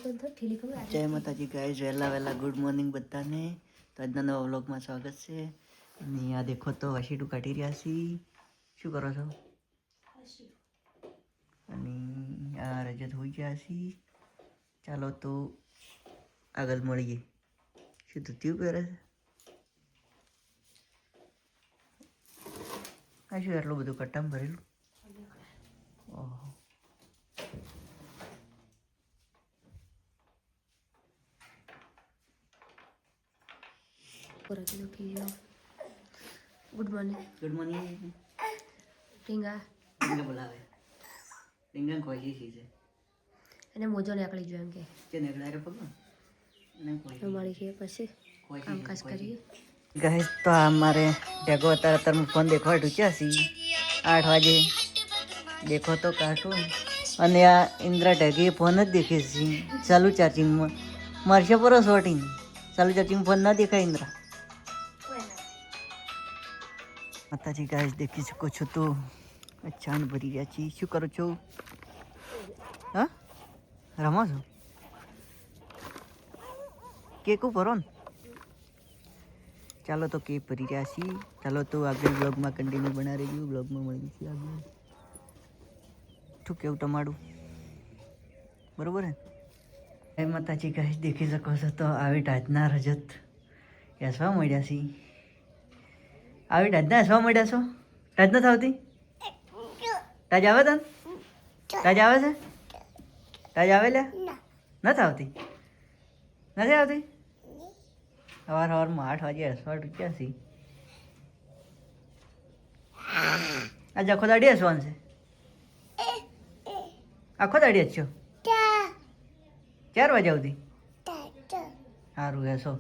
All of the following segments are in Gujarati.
જય માતાજી ગાઈઝ, વહેલા ગુડ મોર્નિંગ બધાને. તો આજના નવા વ્લોગમાં સ્વાગત છે. અને આ દેખો તો વાસીડું કાઢી રહ્યા છીએ. શું કરો છો? અને આ રજત હોઈ ગયા છીએ. ચાલો તો આગળ મળીએ. શું ધોતિયું પહેરે છે? આ શું આટલું બધું કટ્ટામાં ભરેલું? ઓહો, ગુડ મોર્નિંગ. Good morning. ટીંગા બોલાવે. રીંગણ ખોજી છે. એને મોજો નીકળી ગયો એમ કે જે નેગડા રે પગો એને કોઈ મળી ગઈ પછી કામકાજ કરીએ. ગાઈસ તો અમારે ડેગો અત્યારે ફોન દેખવા ઢૂંચ્યા છીએ 8 વાગે. દેખો તો કાર્ટૂન. અને આ ઇન્દ્રા ઢેગી ફોન જ દેખે છે ચાલુ ચાર્જિંગમાં. મારશે પર શોટિંગ ચાલુ ચાર્જિંગ ફોન ના દેખાય ઇન્દ્રા. માતાજી ગાઈસ દેખી શકો છો તો અચાન ભરી રહ્યા છીએ. શું કરો છો? હા, રમો છો? કેક ભરો ને. ચાલો તો કેક ભરી રહ્યા છીએ. ચાલો તો આગળ બ્લોગમાં કન્ટિન્યુ બના રહેજો. બ્લોગમાં મળી છીએ આગળ. શું કેવું તમારું? બરોબર હે? હે માતાજી ગાઈસ દેખી શકો છો તો આવી ટાજના રજત હસવા મળ્યા છીએ. આવી ટાજના હસવા મળ્યા છો? ટાજ નથી આવતી? ટાજ આવે તને? ટાજ આવે છે? ટાજ આવે લ્યા? નથી આવતી? નથી આવતી? સવારમાં 8 વાગે હસવા ઢૂંચ્યા છીએ. આજે આખો દાડી હસવાનું છે? આખો દાડી હસશો? 4 વાગ્યા સુધી? સારું હેસો.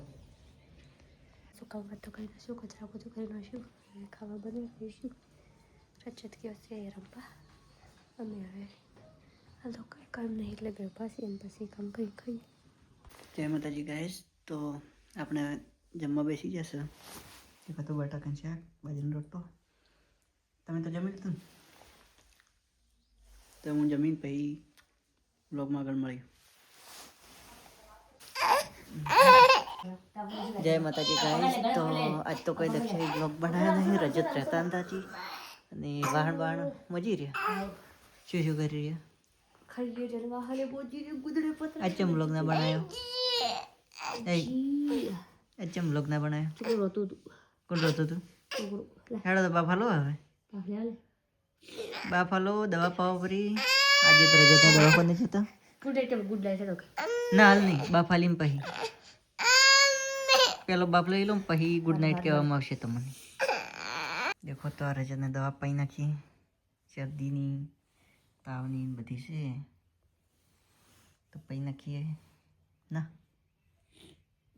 શું કામ વાત તો કરી નાખ્યું, કચરા બધું કરી નાખ્યું, ખાવા બનાવી દઈશું. રજત ગયો છે રમવા. અમે હવે આ લોકો કામ નહીં એટલે બેઠા છીએ એમ પછી કામ કરી ખાઈએ. જય માતાજી ગાઈસ. તો આપણે જમવા બેસી જશે. એક હતું બટાકાનું શાક, બાજરીનો રોટલો. તમે તો જમી લીધું ને? તો હું જમીન પછી બ્લોગમાં આગળ મળ્યું. જય માતાજી ગાઈસ. તો આજ તો કોઈ દક્ષિણી બ્લોગ બનાવ્યા નહીં. રજત રહેતા નતાજી અને વાહણ મજી રહ્યા. શું કરી રહ્યા? ખાઈએ જરવા હાલે બોજી ગુદડે પત્ર આજ ચમ બ્લોગ ના બનાવ્યો? ચમ બ્લોગ ના બનાવ્યો? છોકરો રોતું હતું. કોણ રોતું હતું? છોકરો હેડો તો બાફાલો હવે. પાછળ હાલે બાફાલો દવા પાવો પરી. આજે તો રજતને દવા પણ નથી જતા. ગુડ નાઈટ હેડો. ના હાલ નહીં, બાફાલીને પછી પેલો બાપ લઈ લો પછી ગુડ નાઇટ કહેવામાં આવશે તમને. દેખો તો આ રજતને દવા પાઈ નાખી. શરદીની, તાવની બધી છે તો પાઈ નાખીએ ના.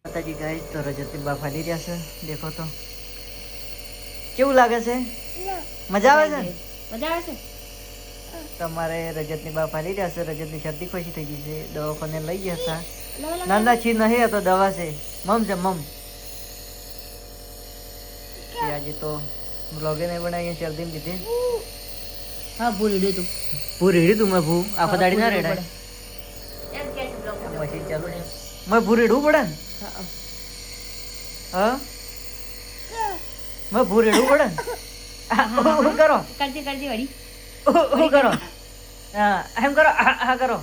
માતાજી ગાઈસ તો રજતની બા ફાલી રહ્યા છે. દેખો તો કેવું લાગે છે? મજા આવે છે? મજા આવે છે. તમારે રજતની બા ફાલી રહ્યા છે. રજતની શરદી ખોશી થઈ ગઈ છે. દવાખાને લઈ ગયા હતા. નાના છી નહીં તો દવા છે મમ છે મમ. આજે તો બ્લોગે નહીં બનાવી શરદી ને લીધે. હા ભૂલ રેડી તું. ભૂ રેડી તું મેં ભૂ આખો દાડી ના રેડાય. મશીન ચાલુ છે. મેં ભૂ રેડવું પડે ને? હા મેં ભૂ રેડવું પડે ને? શું કરો? કરજે વળી. શું કરો? હા એમ કરો. હા કરો.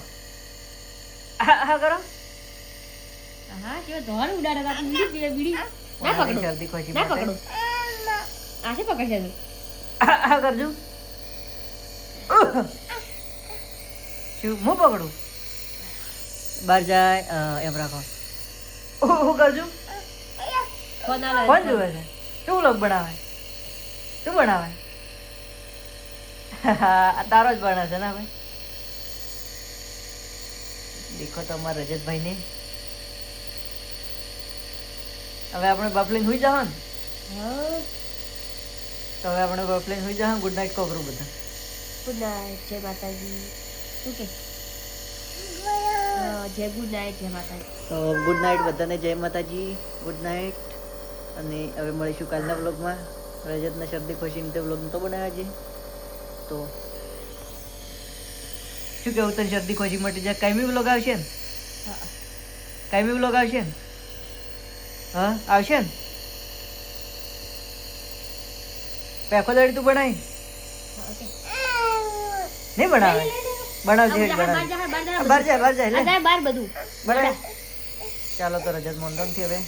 હા કરો. હા કેવો ધોળ ઉડાડે તો બીડી ના પકડો. શરદી ખોશી ના પકડો. આશે પકડશે તું. હા કરજો. શું હું પકડું? બહાર જાય એમ રાખો. હું કરજો. કોણ જોવે છે? શું લોક બનાવે? શું બનાવે? તારો જ બને છે ને ભાઈ. દેખો તો અમારા રજતભાઈ ને. હવે આપણે બાપલીને હોઈ જાવ ને. તો હવે આપણે બાપલીને હોઈ જાવ. ગુડ નાઇટ કોકરું બધા. Good night. જય માતાજી. શું કે જય ગુડ નાઇટ. જય માતાજી. તો ગુડ નાઇટ બધાને. જય માતાજી. Good night. અને હવે મળીશું કાલના વ્લોગમાં. રજતને શરદી ખોશીને તે વ્લોગ તો બનાવ્યા છે. તો શું કેવું તને શરદી ખોશી મટી જાય? કાયમી વ્લોગ આવશે ને? કાયમી વ્લોગ આવશે ને? હા આવશે ને? પેખો દાડી તું બનાવી નહીં બનાવે? બનાવજે બનાવ બહાર જાય લે બાર બધું બનાવ. ચાલો તો રજત મોહનથી હવે